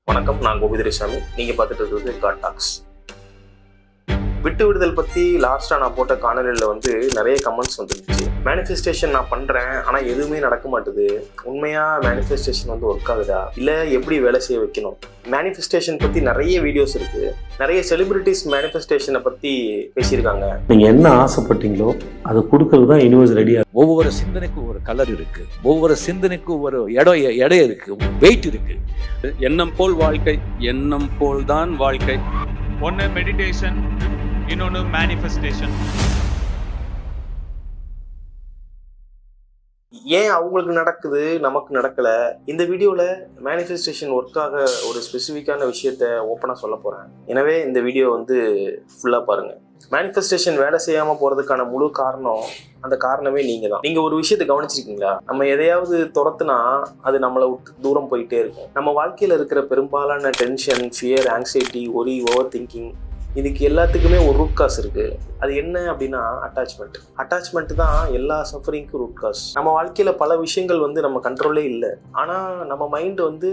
வணக்கம், நான் கோபிதுரைசாமி. நீங்கள் பார்த்துட்டு இருக்கிறது காட் டாக்ஸ். விட்டு விடுதல் பற்றி லாஸ்ட்டாக நான் போட்ட காணொலியில் நிறைய கமெண்ட்ஸ் வந்துருந்துச்சு. மேனிஃபெஸ்டேஷன் நான் பண்ணுறேன், ஆனால் எதுவுமே நடக்க மாட்டுது. உண்மையாக மேனிஃபெஸ்டேஷன் ஒர்க் ஆகுதா, இல்லை எப்படி வேலை செய்ய வைக்கணும்? மேனிஃபெஸ்டேஷன் பற்றி நிறைய வீடியோஸ் இருக்குது. நிறைய செலிபிரிட்டிஸ் மேனிஃபெஸ்டேஷனை பற்றி பேசியிருக்காங்க. நீங்கள் என்ன ஆசைப்பட்டீங்களோ அதை கொடுக்கறது தான் யூனிவர்ஸ் ரெடியாக. ஒவ்வொரு சிந்தனைக்கும் ஒரு கலர் இருக்கு, ஒவ்வொரு சிந்தனைக்கும் ஒரு எடை இருக்கு, வெயிட் இருக்கு. எண்ணம் போல் வாழ்க்கை, எண்ணம் போல் தான் வாழ்க்கை. ஒன்று மெடிடேஷன், இன்னொன்று மேனிஃபெஸ்டேஷன். ஏன் அவங்களுக்கு நடக்குது, நமக்கு நடக்கல? இந்த வீடியோவில் மேனிஃபெஸ்டேஷன் ஒர்க்காக ஒரு ஸ்பெசிஃபிக்கான விஷயத்த ஓப்பனாக சொல்ல போகிறேன். எனவே இந்த வீடியோ ஃபுல்லாக பாருங்கள். மேனிஃபெஸ்டேஷன் வேலை செய்யாமல் போகிறதுக்கான முழு காரணம், அந்த காரணமே நீங்கள் தான். நீங்கள் ஒரு விஷயத்தை கவனிச்சிருக்கீங்களா? நம்ம எதையாவது துரத்துனா அது நம்மளை விட்டு தூரம் போயிட்டே இருக்கும். நம்ம வாழ்க்கையில் இருக்கிற பெரும்பாலான tension, fear, anxiety, worry, over thinking, இதுக்கு எல்லாத்துக்குமே ஒரு ரூட் காஸ் இருக்குது. அது என்ன அப்படின்னா அட்டாச்மெண்ட் தான் எல்லா சஃபரிங்க்கும் ரூட் காஸ். நம்ம வாழ்க்கையில் பல விஷயங்கள் நம்ம கண்ட்ரோலே இல்லை. ஆனால் நம்ம மைண்டு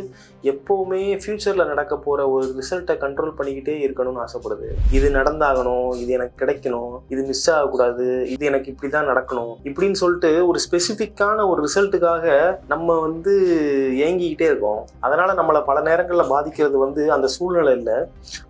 எப்போவுமே ஃப்யூச்சரில் நடக்க போகிற ஒரு ரிசல்ட்டை கண்ட்ரோல் பண்ணிக்கிட்டே இருக்கணும்னு ஆசைப்படுது. இது நடந்தாகணும், இது எனக்கு கிடைக்கணும், இது மிஸ் ஆகக்கூடாது, இது எனக்கு இப்படி தான் நடக்கணும் இப்படின்னு சொல்லிட்டு ஒரு ஸ்பெசிஃபிக்கான ஒரு ரிசல்ட்டுக்காக நம்ம ஏங்கிக்கிட்டே இருக்கோம். அதனால் நம்மளை பல நேரங்களில் பாதிக்கிறது அந்த சூழ்நிலை இல்லை,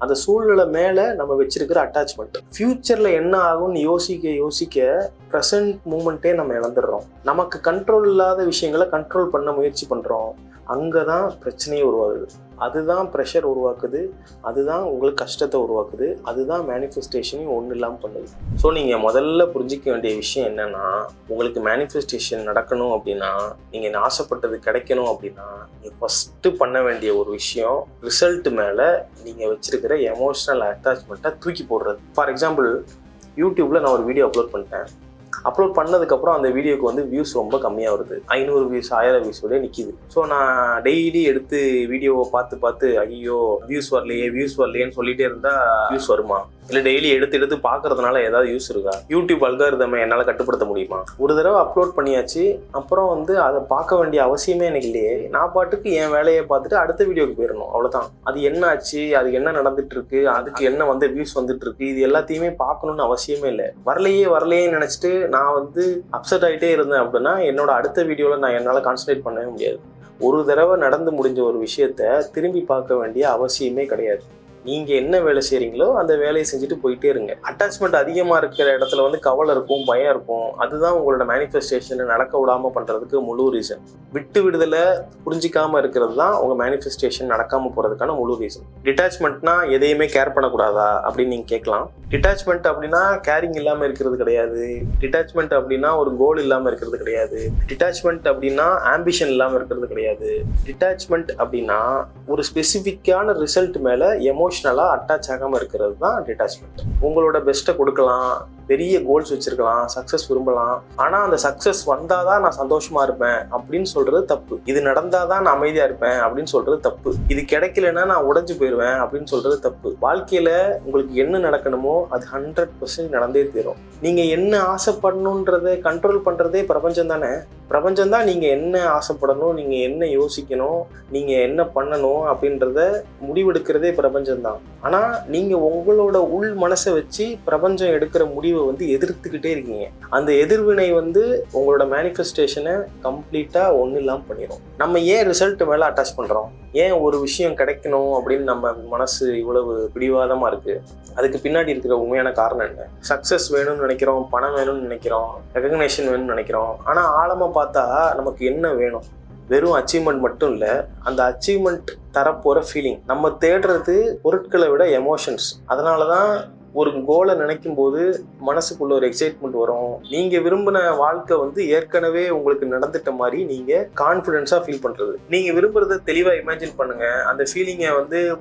அந்த சூழ்நிலை மேலே நம்ம வச்சிருக்கிற அட்டாச்மெண்ட். ஃபியூச்சர்ல என்ன ஆகும்னு யோசிக்க ப்ரெசன்ட் மூமெண்ட்டே நம்ம இழந்துடுறோம். நமக்கு கண்ட்ரோல் இல்லாத விஷயங்களை கண்ட்ரோல் பண்ண முயற்சி பண்றோம். அங்கதான் பிரச்சனையே உருவாகுது. அதுதான் ப்ரெஷர் உருவாக்குது, அதுதான் உங்களுக்கு கஷ்டத்தை உருவாக்குது, அதுதான் மேனிஃபெஸ்டேஷனையும் ஒன்றும் இல்லாமல் பண்ணுது. ஸோ நீங்கள் முதல்ல புரிஞ்சிக்க வேண்டிய விஷயம் என்னன்னா, உங்களுக்கு மேனிஃபெஸ்டேஷன் நடக்கணும் அப்படின்னா, நீங்கள் ஆசைப்பட்டது கிடைக்கணும் அப்படின்னா, நீங்கள் ஃபஸ்ட்டு பண்ண வேண்டிய ஒரு விஷயம், ரிசல்ட் மேலே நீங்கள் வச்சிருக்கிற எமோஷனல் அட்டாச்மெண்ட்டை தூக்கி போடுறது. ஃபார் எக்ஸாம்பிள், யூடியூப்பில் நான் ஒரு வீடியோ அப்லோட் பண்ணிட்டேன். அப்லோட் பண்ணதுக்கப்புறம் அந்த வீடியோக்கு வியூஸ் ரொம்ப கம்மியாக வருது. 500 வியூஸ் 1000 வியூஸோட நிற்கிது. ஸோ நான் டெய்லி எடுத்து வீடியோவை பார்த்து ஐயோ வியூஸ் வரலையேன்னு சொல்லிட்டே இருந்தால் வியூஸ் வருமா? இல்லை டெய்லி எடுத்து பார்க்கறதுனால ஏதாவது யூஸ் இருக்கா? யூடியூப் அல்காரிதமை என்னால் கட்டுப்படுத்த முடியுமா? ஒரு தடவை அப்லோட் பண்ணியாச்சு, அப்புறம் அதை பார்க்க வேண்டிய அவசியமே எனக்கு இல்லையே. நான் பாட்டுக்கு என் வேலையை பார்த்துட்டு அடுத்த வீடியோக்கு போயிடணும், அவ்வளோதான். அது என்ன ஆச்சு, அது என்ன நடந்துட்டு இருக்கு, அதுக்கு என்ன வியூஸ் வந்துட்டு இருக்கு, இது எல்லாத்தையுமே பார்க்கணும்னு அவசியமே இல்லை. வரலையேன்னு நினச்சிட்டு நான் அப்செட் ஆகிட்டே இருந்தேன் அப்படின்னா என்னோட அடுத்த வீடியோவில் நான் என்னால் கான்சன்ட்ரேட் பண்ணவே முடியாது. ஒரு தடவை நடந்து முடிஞ்ச ஒரு விஷயத்த திரும்பி பார்க்க வேண்டிய அவசியமே கிடையாது. நீங்கள் என்ன வேலை செய்கிறீங்களோ அந்த வேலையை செஞ்சுட்டு போயிட்டே இருங்க. அட்டாச்மெண்ட் அதிகமாக இருக்கிற இடத்துல கவலை இருக்கும், பயம் இருக்கும். அதுதான் உங்களோட மேனிஃபெஸ்டேஷனை நடக்க விடாமல் பண்ணுறதுக்கு முழு ரீசன். விட்டு விடுதலை புரிஞ்சிக்காமல் இருக்கிறது தான் உங்கள் மேனிஃபெஸ்டேஷன் நடக்காமல் போகிறதுக்கான முழு ரீசன். டிட்டாச்மெண்ட்னா எதையுமே கேர் பண்ணக்கூடாதா அப்படின்னு நீங்கள் கேட்கலாம். டிட்டாச்மெண்ட் அப்படின்னா கேரிங் இல்லாமல் இருக்கிறது கிடையாது. டிட்டாச்மெண்ட் அப்படின்னா ஒரு கோல் இல்லாமல் இருக்கிறது கிடையாது. டிட்டாச்மெண்ட் அப்படின்னா ஆம்பிஷன் இல்லாமல் இருக்கிறது கிடையாது. டிட்டாச்மெண்ட் அப்படின்னா ஒரு ஸ்பெசிஃபிக்கான ரிசல்ட் மேலே எமோஷனலாக அட்டாச் ஆகாமல் இருக்கிறது தான் டிட்டாச்மெண்ட். உங்களோட பெஸ்ட்டை கொடுக்கலாம், பெரிய கோல்ஸ் வச்சிருக்கலாம், சக்ஸஸ் விரும்பலாம். ஆனால் அந்த சக்ஸஸ் வந்தால் தான் நான் சந்தோஷமாக இருப்பேன் அப்படின்னு சொல்கிறது தப்பு. இது நடந்தால் தான் நான் அமைதியாக இருப்பேன் அப்படின்னு சொல்கிறது தப்பு. இது கிடைக்கலன்னா நான் உடைஞ்சு போயிடுவேன் அப்படின்னு சொல்கிறது தப்பு. வாழ்க்கையில் உங்களுக்கு என்ன நடக்கணுமோ அது 100% நடந்தே தீரும். நீங்கள் என்ன ஆசைப்படணுன்றதை கண்ட்ரோல் பண்ணுறதே பிரபஞ்சம் தானே. பிரபஞ்சம் தான் நீங்கள் என்ன ஆசைப்படணும், நீங்கள் என்ன யோசிக்கணும், நீங்கள் என்ன பண்ணணும் அப்படின்றத முடிவெடுக்கிறதே பிரபஞ்சம் தான். ஆனால் நீங்கள் உங்களோட உள் மனசை வச்சு பிரபஞ்சம் எடுக்கிற முடிவை எதிர்த்துக்கிட்டே இருக்கீங்க. அந்த எதிர்வினை உங்களோட மேனிஃபெஸ்டேஷனை கம்ப்ளீட்டாக ஒன்றும் இல்லாமல் பண்ணிடும். நம்ம ஏன் ரிசல்ட் மேலே அட்டாச் பண்ணுறோம்? ஏன் ஒரு விஷயம் கிடைக்கணும் அப்படின்னு நம்ம மனசு இவ்வளவு பிடிவாதமாக இருக்குது? அதுக்கு பின்னாடி இருக்கிற உண்மையான காரணம் என்ன? சக்ஸஸ் வேணும்னு நினைக்கிறோம், பணம் வேணும்னு நினைக்கிறோம், ரெகக்னேஷன் வேணும்னு நினைக்கிறோம். ஆனால் ஆழமாக பார்த்தா நமக்கு என்ன வேணும்? வெறும் அச்சீவ்மெண்ட் மட்டும் இல்லை, அந்த அச்சீவ்மெண்ட் தரப்போகிற ஃபீலிங். நம்ம தேடுறது பொருட்களை விட எமோஷன்ஸ். அதனால தான் ஒரு கோலை நினைக்கும் போது மனசுக்குள்ள ஒரு எக்ஸைட்மெண்ட் வரும். நீங்கள் விரும்பின வாழ்க்கை ஏற்கனவே உங்களுக்கு நடந்துட்ட மாதிரி நீங்கள் கான்ஃபிடென்ஸாக ஃபீல் பண்ணுறது. நீங்கள் விரும்புகிறத தெளிவாக இமேஜின் பண்ணுங்கள், அந்த ஃபீலிங்கை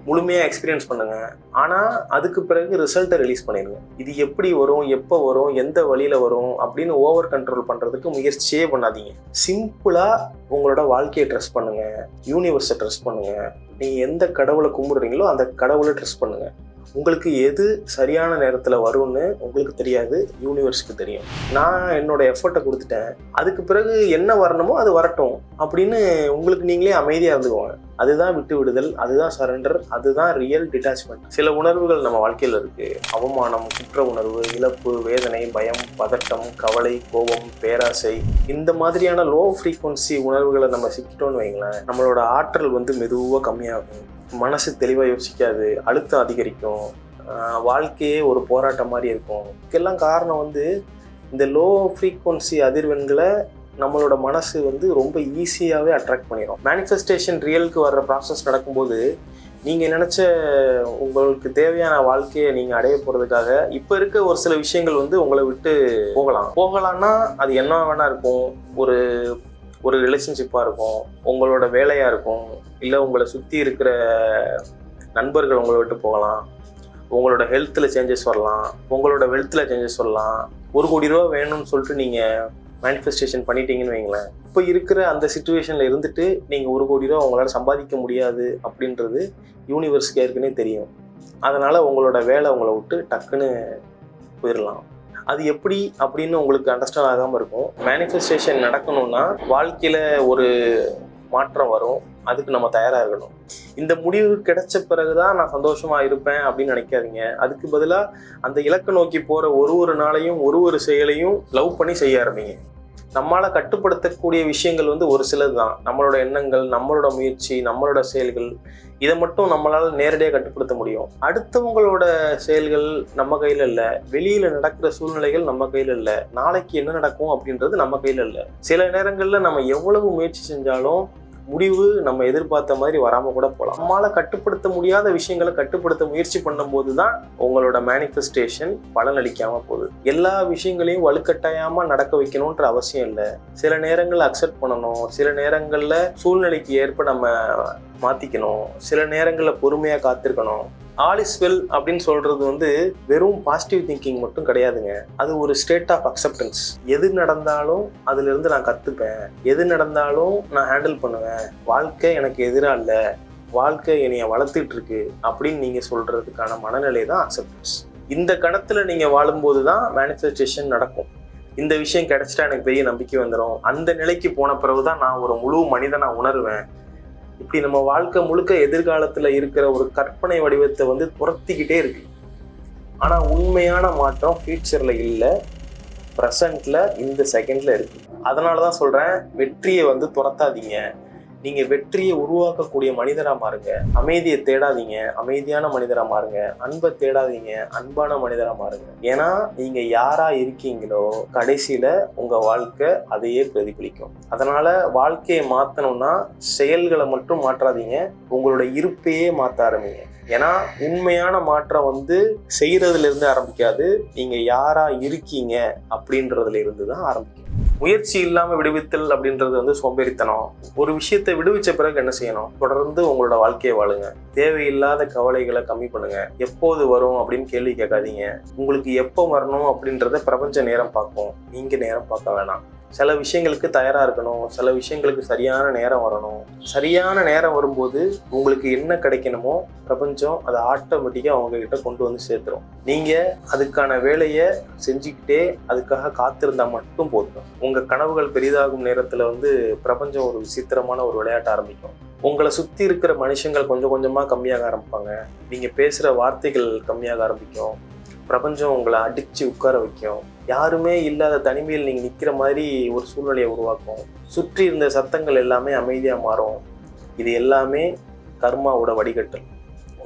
முழுமையாக எக்ஸ்பீரியன்ஸ் பண்ணுங்கள். ஆனால் அதுக்கு பிறகு ரிசல்ட்டை ரிலீஸ் பண்ணிடுங்க. இது எப்படி வரும், எப்போ வரும், எந்த வழியில் வரும் அப்படின்னு ஓவர் கண்ட்ரோல் பண்ணுறதுக்கு முயற்சியே பண்ணாதீங்க. சிம்பிளாக உங்களோட வாழ்க்கையை ட்ரஸ்ட் பண்ணுங்கள், யூனிவர்ஸை ட்ரஸ்ட் பண்ணுங்கள். நீங்கள் எந்த கடவுளை கும்பிடுறீங்களோ அந்த கடவுளை ட்ரஸ்ட் பண்ணுங்கள். உங்களுக்கு எது சரியான நேரத்தில் வரும்னு உங்களுக்கு தெரியாது, யூனிவர்ஸுக்கு தெரியும். நான் என்னோட எஃபர்ட்டை கொடுத்துட்டேன், அதுக்கு பிறகு என்ன வரணுமோ அது வரட்டும் அப்படின்னு உங்களுக்கு நீங்களே அமைதியாக இருந்துக்குவாங்க. அதுதான் விட்டு விடுதல், அதுதான் சரண்டர், அதுதான் ரியல் டிட்டாச்மெண்ட். சில உணர்வுகள் நம்ம வாழ்க்கையில் இருக்கு. அவமானம், குற்ற உணர்வு, இழப்பு, வேதனை, பயம், பதட்டம், கவலை, கோபம், பேராசை, இந்த மாதிரியான லோ ஃப்ரீக்வன்சி உணர்வுகளை நம்ம சிக்கிட்டோன்னு வைங்களேன், நம்மளோட ஆற்றல் வந்து மெதுவாக கம்மியாகும், மனசு தெளிவாக யோசிக்காது, அழுத்தம் அதிகரிக்கும், வாழ்க்கையே ஒரு போராட்டம் மாதிரி இருக்கும். இதுக்கெல்லாம் காரணம் வந்து இந்த லோ ஃப்ரீக்வன்சி அதிர்வெண்களை நம்மளோட மனசு வந்து ரொம்ப ஈஸியாகவே அட்ராக்ட் பண்ணிடும். மேனிஃபெஸ்டேஷன் ரியலுக்கு வர்ற ப்ராசஸ் நடக்கும்போது நீங்கள் நினச்ச உங்களுக்கு தேவையான வாழ்க்கையை நீங்கள் அடைய போகிறதுக்காக இப்போ இருக்க ஒரு சில விஷயங்கள் வந்து உங்களை விட்டு போகலான்னா அது என்ன வேணா இருக்கும். ஒரு ரிலேஷன்ஷிப்பாக இருக்கும், உங்களோட வேலையாக இருக்கும், இல்லை உங்களை சுற்றி இருக்கிற நண்பர்கள் உங்களை விட்டு போகலாம், உங்களோட ஹெல்த்தில் சேஞ்சஸ் வரலாம், உங்களோட வெல்த்தில் சேஞ்சஸ் வரலாம். 1 கோடி ரூபா வேணும்னு சொல்லிட்டு நீங்கள் மேனிஃபெஸ்டேஷன் பண்ணிட்டீங்கன்னு வைங்களேன், இப்போ இருக்கிற அந்த சிச்சுவேஷனில் இருந்துட்டு நீங்கள் 1 கோடி ரூபா உங்களால் சம்பாதிக்க முடியாது அப்படின்றது யூனிவர்ஸ்க்கு ஏற்கனவே தெரியும். அதனால் உங்களோட வேலை உங்களை விட்டு டக்குன்னு போயிடலாம். அது எப்படி அப்படின்னு உங்களுக்கு அண்டர்ஸ்டாண்ட் ஆகாமல் இருக்கும். மேனிஃபெஸ்டேஷன் நடக்கணும்னா வாழ்க்கையில் ஒரு மாற்றம் வரும், அதுக்கு நம்ம தயாராக இருக்கணும். இந்த முடிவு கிடைச்ச பிறகுதான் நான் சந்தோஷமாக இருப்பேன் அப்படின்னு நினைக்காதீங்க. அதுக்கு பதிலாக அந்த இலக்கை நோக்கி போகிற ஒரு நாளையும் ஒரு செயலையும் லவ் பண்ணி செய்ய ஆரம்பிங்க. நம்மளால் கட்டுப்படுத்தக்கூடிய விஷயங்கள் வந்து ஒரு சிலது தான். நம்மளோட எண்ணங்கள், நம்மளோட முயற்சி, நம்மளோட செயல்கள், இதை மட்டும் நம்மளால் நேரடியாக கட்டுப்படுத்த முடியும். அடுத்தவங்களோட செயல்கள் நம்ம கையில் இல்லை, வெளியில் நடக்கிற சூழ்நிலைகள் நம்ம கையில் இல்லை, நாளைக்கு என்ன நடக்கும் அப்படின்றது நம்ம கையில் இல்லை. சில நேரங்களில் நம்ம எவ்வளவு முயற்சி செஞ்சாலும் முடிவு நம்ம எதிர்பார்த்த மாதிரி வராமல் கூட போகலாம். நம்மளால் கட்டுப்படுத்த முடியாத விஷயங்களை கட்டுப்படுத்த முயற்சி பண்ணும்போது தான் உங்களோட மேனிஃபெஸ்டேஷன் பலனளிக்காமல் போகுது. எல்லா விஷயங்களையும் வலுக்கட்டாயமாக நடக்க வைக்கணுன்ற அவசியம் இல்லை. சில நேரங்களில் அக்செப்ட் பண்ணணும், சில நேரங்களில் சூழ்நிலைக்கு ஏற்ப நம்ம மாற்றிக்கணும், சில நேரங்களில் பொறுமையாக காத்திருக்கணும். ஆல் இஸ் வெல் அப்படின்னு சொல்கிறது வந்து வெறும் பாசிட்டிவ் திங்கிங் மட்டும் கிடையாதுங்க. அது ஒரு ஸ்டேட் ஆஃப் அக்செப்டன்ஸ். எது நடந்தாலும் அதிலிருந்து நான் கற்றுப்பேன், எது நடந்தாலும் நான் ஹேண்டில் பண்ணுவேன், வாழ்க்கை எனக்கு எதிராக இல்லை, வாழ்க்கை என்னைய வளர்த்துட்டு இருக்கு அப்படின்னு நீங்கள் சொல்கிறதுக்கான மனநிலை தான் அக்செப்டன்ஸ். இந்த கணத்தில் நீங்கள் வாழும்போது தான் மேனிஃபெஸ்டேஷன் நடக்கும். இந்த விஷயம் கிடைச்சிட்டா எனக்கு பெரிய நம்பிக்கை வந்துடும், அந்த நிலைக்கு போன பிறகு தான் நான் ஒரு முழு மனிதனாக உணர்வேன். இப்படி நம்ம வாழ்க்கை முழுக்க எதிர்காலத்தில் இருக்கிற ஒரு கற்பனை வடிவத்தை வந்து துரத்திக்கிட்டே இருக்கு. ஆனால் உண்மையான மாற்றம் ஃபியூச்சரில் இல்லை, ப்ரெசண்ட்டில் இந்த செகண்டில் இருக்குது. அதனால தான் சொல்கிறேன், வெற்றியை வந்து துரத்தாதீங்க. நீங்கள் வெற்றியை உருவாக்கக்கூடிய மனிதராக மாறுங்க. அமைதியை தேடாதீங்க, அமைதியான மனிதராக மாறுங்க. அன்பை தேடாதீங்க, அன்பான மனிதராக மாறுங்க. ஏன்னா நீங்கள் யாராக இருக்கீங்களோ கடைசியில் உங்கள் வாழ்க்கை அதையே பிரதிபலிக்கும். அதனால் வாழ்க்கையை மாற்றணும்னா செயல்களை மட்டும் மாற்றாதீங்க, உங்களோட இருப்பையே மாற்ற ஆரம்பிங்க. ஏன்னா உண்மையான மாற்றம் வந்து செய்கிறதுலேருந்து ஆரம்பிக்காது, நீங்கள் யாராக இருக்கீங்க அப்படின்றதுல இருந்து தான் ஆரம்பிக்கும். முயற்சி இல்லாமல் விடுவித்தல் அப்படின்றது வந்து சோம்பேறித்தனம். ஒரு விஷயத்தை விடுவிச்ச பிறகு என்ன செய்யணும்? தொடர்ந்து உங்களோட வாழ்க்கையை வாழுங்க. தேவையில்லாத கவலைகளை கம்மி பண்ணுங்க. எப்போது வரும் அப்படின்னு கேள்வி கேட்காதீங்க. உங்களுக்கு எப்போ வரணும் அப்படின்றத பிரபஞ்ச நேரம் பார்க்கும், நீங்கள் நேரம் பார்க்க வேணாம். சில விஷயங்களுக்கு தயாராக இருக்கணும், சில விஷயங்களுக்கு சரியான நேரம் வரணும். சரியான நேரம் வரும்போது உங்களுக்கு என்ன கிடைக்கணுமோ பிரபஞ்சம் அதை ஆட்டோமேட்டிக்காக அவங்கக்கிட்ட கொண்டு வந்து சேர்த்துரும். நீங்கள் அதுக்கான வேலையை செஞ்சுக்கிட்டே அதுக்காக காத்திருந்தா மட்டும் போதும். உங்கள் கனவுகள் பெரிதாகும் நேரத்தில் வந்து பிரபஞ்சம் ஒரு விசித்திரமான ஒரு விளையாட்ட ஆரம்பிக்கும். உங்களை சுற்றி இருக்கிற மனுஷங்கள் கொஞ்சம் கொஞ்சமாக கம்மியாக ஆரம்பிப்பாங்க. நீங்கள் பேசுகிற வார்த்தைகள் கம்மியாக ஆரம்பிக்கும். பிரபஞ்சம் உங்களை அடித்து உட்கார வைக்கும். யாருமே இல்லாத தனிமையில் நீங்கள் நிற்கிற மாதிரி ஒரு சூழ்நிலையை உருவாக்கும். சுற்றி இருந்த சத்தங்கள் எல்லாமே அமைதியாக மாறும். இது எல்லாமே கர்மாவோட வடிகட்டல்.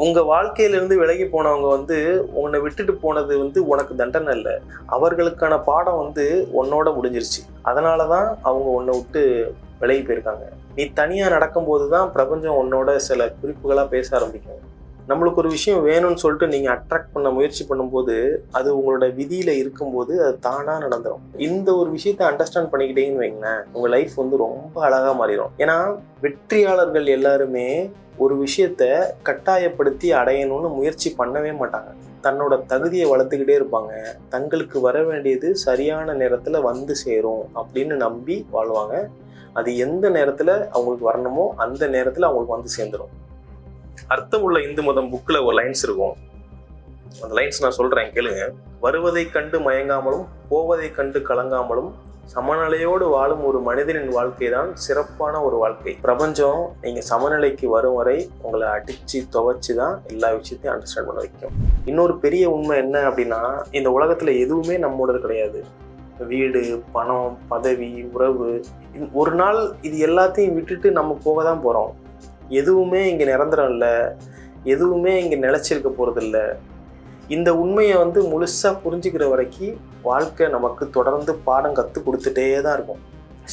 உங்கள் வாழ்க்கையிலேருந்து விலகி போனவங்க வந்து உன்னை விட்டுட்டு போனது வந்து உனக்கு தண்டனை இல்லை, அவர்களுக்கான பாடம் வந்து உன்னோட முடிஞ்சிருச்சு. அதனால தான் அவங்க உன்னை விட்டு விலகி போயிருக்காங்க. நீ தனியாக நடக்கும்போது தான் பிரபஞ்சம் உன்னோட சில குறிப்புகளாக பேச ஆரம்பிக்கும். நம்மளுக்கு ஒரு விஷயம் வேணும்னு சொல்லிட்டு நீங்கள் அட்ராக்ட் பண்ண முயற்சி பண்ணும்போது அது உங்களோட விதியில் இருக்கும்போது அது தானாக நடந்துடும். இந்த ஒரு விஷயத்தை அண்டர்ஸ்டாண்ட் பண்ணிக்கிட்டீங்கன்னு வைங்களேன், உங்கள் லைஃப் வந்து ரொம்ப அழகாக மாறிடும். ஏன்னா வெற்றியாளர்கள் எல்லாருமே ஒரு விஷயத்த கட்டாயப்படுத்தி அடையணும்னு முயற்சி பண்ணவே மாட்டாங்க. தன்னோட தகுதியை வளர்த்துக்கிட்டே இருப்பாங்க. தங்களுக்கு வர வேண்டியது சரியான நேரத்தில் வந்து சேரும் அப்படின்னு நம்பி வாழ்வாங்க. அது எந்த நேரத்தில் அவங்களுக்கு வரணுமோ அந்த நேரத்தில் அவங்களுக்கு வந்து சேர்ந்துடும். அர்த்தமுள்ள இந்து மதம் புக்கில் ஒரு லைன்ஸ் இருக்கும். அந்த லைன்ஸ் நான் சொல்கிறேன், கேளுங்க. வருவதை கண்டு மயங்காமலும் போவதை கண்டு கலங்காமலும் சமநிலையோடு வாழும் ஒரு மனிதனின் வாழ்க்கை தான் சிறப்பான ஒரு வாழ்க்கை. பிரபஞ்சம் நீங்கள் சமநிலைக்கு வரும் வரை உங்களை அடித்து துவைச்சி தான் எல்லா விஷயத்தையும் அண்டர்ஸ்டாண்ட் பண்ண வைக்கும். இன்னொரு பெரிய உண்மை என்ன அப்படின்னா, இந்த உலகத்தில் எதுவுமே நம்மளோடது கிடையாது. வீடு, பணம், பதவி, உறவு, ஒரு நாள் இது எல்லாத்தையும் விட்டுட்டு நம்ம போக தான் போகிறோம். எதுவுமே இங்கே நிரந்தரம் இல்லை, எதுவுமே இங்கே நிலைச்சிருக்க போகிறதில்ல. இந்த உண்மையை முழுசாக புரிஞ்சுக்கிற வரைக்கும் வாழ்க்கை நமக்கு தொடர்ந்து பாடம் கற்றுக் கொடுத்துட்டே தான் இருக்கும்.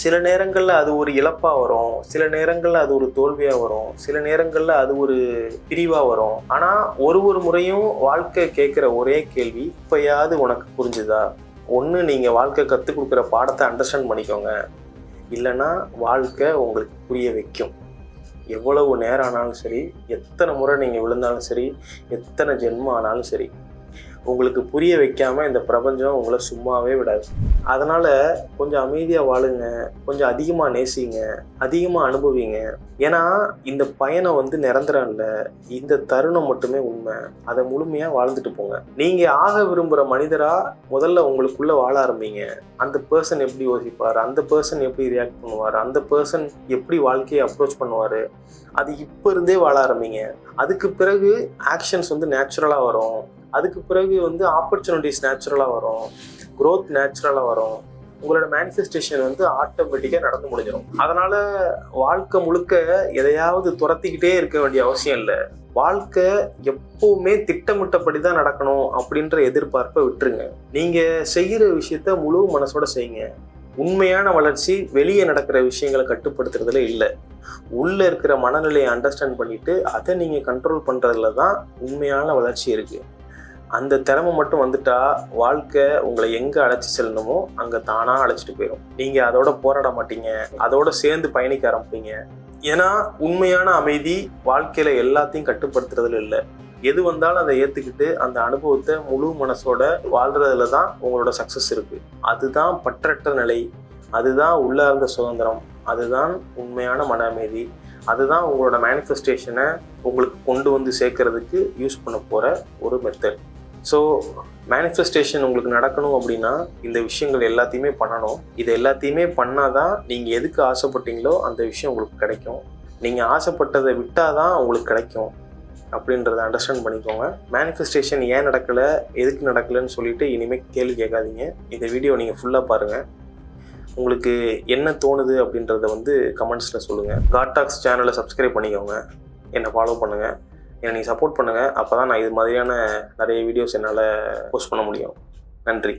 சில நேரங்களில் அது ஒரு இழப்பாக வரும், சில நேரங்களில் அது ஒரு தோல்வியாக வரும், சில நேரங்களில் அது ஒரு பிரிவாக வரும். ஆனால் ஒரு முறையும் வாழ்க்கை கேட்குற ஒரே கேள்வி, இப்போயாவது உனக்கு புரிஞ்சுதா? ஒன்று நீங்கள் வாழ்க்கை கற்றுக் கொடுக்குற பாடத்தை அண்டர்ஸ்டாண்ட் பண்ணிக்கோங்க, இல்லைன்னா வாழ்க்கை உங்களுக்கு புரிய வைக்கும். எவ்வளவு நேரம் ஆனாலும் சரி, எத்தனை முறை நீங்கள் விழுந்தாலும் சரி, எத்தனை ஜென்மம் ஆனாலும் சரி, உங்களுக்கு புரிய வைக்காமல் இந்த பிரபஞ்சம் உங்களை சும்மாவே விடாது. அதனால் கொஞ்சம் அமைதியாக வாழுங்க, கொஞ்சம் அதிகமாக நேசிங்க, அதிகமாக அனுபவிங்க. ஏன்னா இந்த பயணம் நிரந்தரம் இல்லை, இந்த தருணம் மட்டுமே உண்மை. அதை முழுமையாக வாழ்ந்துட்டு போங்க. நீங்கள் ஆக விரும்புகிற மனிதராக முதல்ல உங்களுக்குள்ளே வாழ ஆரம்பிங்க. அந்த பர்சன் எப்படி யோசிப்பார், அந்த பர்சன் எப்படி ரியாக்ட் பண்ணுவார், அந்த பர்சன் எப்படி வாழ்க்கையை அப்ரோச் பண்ணுவார், அது இப்போ இருந்தே வாழ ஆரம்பிங்க. அதுக்கு பிறகு ஆக்ஷன்ஸ் நேச்சுரலாக வரும். அதுக்கு பிறகு ஆப்பர்ச்சுனிட்டிஸ் நேச்சுரலாக வரும், க்ரோத் நேச்சுரலாக வரும். உங்களோட மேனிஃபெஸ்டேஷன் ஆட்டோமேட்டிக்காக நடந்து முடிஞ்சிடும். அதனால் வாழ்க்கை முழுக்க எதையாவது துரத்திக்கிட்டே இருக்க வேண்டிய அவசியம் இல்லை. வாழ்க்கை எப்போவுமே திட்டமிட்டபடி தான் நடக்கணும் அப்படின்ற எதிர்பார்ப்பை விட்டுருங்க. நீங்கள் செய்கிற விஷயத்த முழு மனசோட செய்யுங்க. உண்மையான வளர்ச்சி வெளியே நடக்கிற விஷயங்களை கட்டுப்படுத்துறதுல இல்லை, உள்ளே இருக்கிற மனநிலையை அண்டர்ஸ்டாண்ட் பண்ணிட்டு அதை நீங்கள் கண்ட்ரோல் பண்ணுறதுல தான் உண்மையான வளர்ச்சி இருக்குது. அந்த திறமை மட்டும் வந்துட்டா வாழ்க்கை உங்களை எங்கே அழைச்சி செல்லணுமோ அங்கே தானாக அழைச்சிட்டு போயிடும். நீங்கள் அதோட போராட மாட்டீங்க, அதோட சேர்ந்து பயணிக்க ஆரம்பிப்பீங்க. ஏன்னா உண்மையான அமைதி வாழ்க்கையில் எல்லாத்தையும் கட்டுப்படுத்துறதுல இல்லை. எது வந்தாலும் அதை ஏற்றுக்கிட்டு அந்த அனுபவத்தை முழு மனசோட வாழ்கிறதுல தான் உங்களோட சக்ஸஸ் இருக்குது. அதுதான் பற்றற்ற நிலை, அதுதான் உள்ளார்ந்த சுதந்திரம், அதுதான் உண்மையான மன அமைதி, அதுதான் உங்களோட மேனிஃபெஸ்டேஷனை உங்களுக்கு கொண்டு சேர்க்கறதுக்கு யூஸ் பண்ண போகிற ஒரு மெத்தட். ஸோ மேனிஃபெஸ்டேஷன் உங்களுக்கு நடக்கணும் அப்படின்னா இந்த விஷயங்கள் எல்லாத்தையுமே பண்ணணும். இது எல்லாத்தையுமே பண்ணால் தான் நீங்கள் எதுக்கு ஆசைப்பட்டீங்களோ அந்த விஷயம் உங்களுக்கு கிடைக்கும். நீங்கள் ஆசைப்பட்டதை விட்டால் தான் உங்களுக்கு கிடைக்கும் அப்படின்றத அண்டர்ஸ்டாண்ட் பண்ணிக்கோங்க. மேனிஃபெஸ்டேஷன் ஏன் நடக்கலை, எதுக்கு நடக்கலைன்னு சொல்லிட்டு இனிமேல் கேள்வி கேட்காதீங்க. இந்த வீடியோ நீங்கள் ஃபுல்லாக பாருங்கள். உங்களுக்கு என்ன தோணுது அப்படின்றத கமெண்ட்ஸில் சொல்லுங்கள். காட் டாக்ஸ் சேனலை சப்ஸ்கிரைப் பண்ணிக்கோங்க, என்னை ஃபாலோ பண்ணுங்கள், என்னை நீங்கள் சப்போர்ட் பண்ணுங்கள். அப்போ தான் நான் இது மாதிரியான நிறைய வீடியோஸ் என்னால் போஸ்ட் பண்ண முடியும். நன்றி.